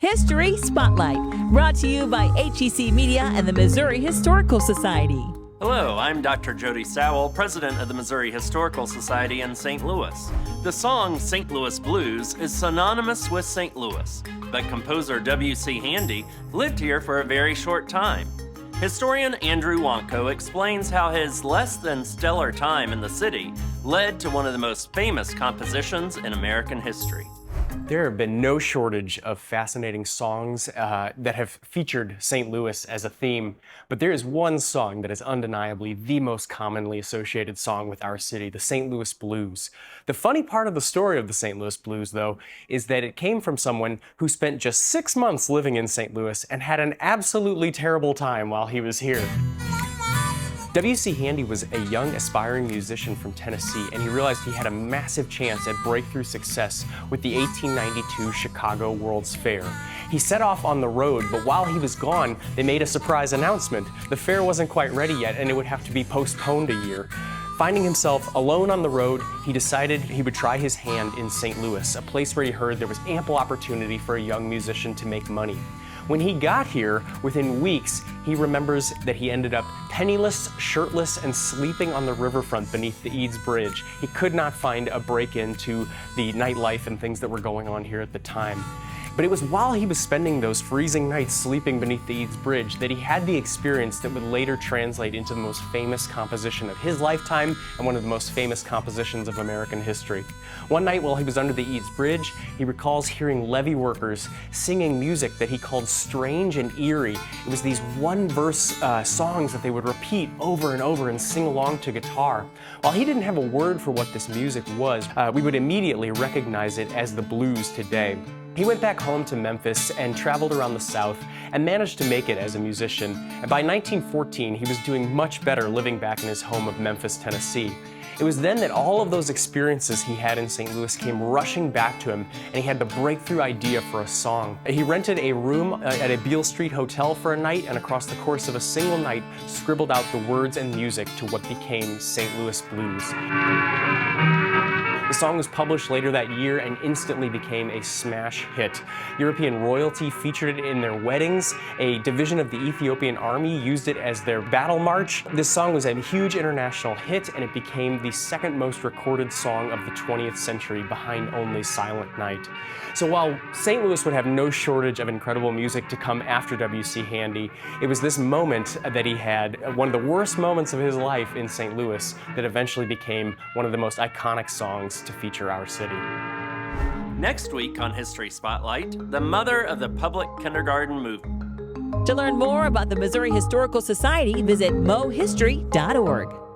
History Spotlight, brought to you by HEC Media and the Missouri Historical Society. Hello, I'm Dr. Jody Sowell, president of the Missouri Historical Society in St. Louis. The song St. Louis Blues is synonymous with St. Louis, but composer W.C. Handy lived here for a very short time. Historian Andrew Wantko explains how his less than stellar time in the city led to one of the most famous compositions in American history. There have been no shortage of fascinating songs that have featured St. Louis as a theme, but there is one song that is undeniably the most commonly associated song with our city, the St. Louis Blues. The funny part of the story of the St. Louis Blues, though, is that it came from someone who spent just 6 months living in St. Louis and had an absolutely terrible time while he was here. W.C. Handy was a young, aspiring musician from Tennessee, and he realized he had a massive chance at breakthrough success with the 1892 Chicago World's Fair. He set off on the road, but while he was gone, they made a surprise announcement. The fair wasn't quite ready yet, and it would have to be postponed a year. Finding himself alone on the road, he decided he would try his hand in St. Louis, a place where he heard there was ample opportunity for a young musician to make money. When he got here, within weeks, he remembers that he ended up penniless, shirtless, and sleeping on the riverfront beneath the Eads Bridge. He could not find a break-in to the nightlife and things that were going on here at the time. But it was while he was spending those freezing nights sleeping beneath the Eads Bridge that he had the experience that would later translate into the most famous composition of his lifetime and one of the most famous compositions of American history. One night while he was under the Eads Bridge, he recalls hearing levee workers singing music that he called strange and eerie. It was these one-verse songs that they would repeat over and over and sing along to guitar. While he didn't have a word for what this music was, we would immediately recognize it as the blues today. He went back home to Memphis and traveled around the South and managed to make it as a musician. And by 1914, he was doing much better living back in his home of Memphis, Tennessee. It was then that all of those experiences he had in St. Louis came rushing back to him, and he had the breakthrough idea for a song. He rented a room at a Beale Street hotel for a night, and across the course of a single night, scribbled out the words and music to what became St. Louis Blues. The song was published later that year and instantly became a smash hit. European royalty featured it in their weddings. A division of the Ethiopian army used it as their battle march. This song was a huge international hit, and it became the second most recorded song of the 20th century, behind only Silent Night. So while St. Louis would have no shortage of incredible music to come after W.C. Handy, it was this moment that he had, one of the worst moments of his life in St. Louis, that eventually became one of the most iconic songs to feature our city. Next week on History Spotlight, the mother of the public kindergarten movement. To learn more about the Missouri Historical Society, visit mohistory.org.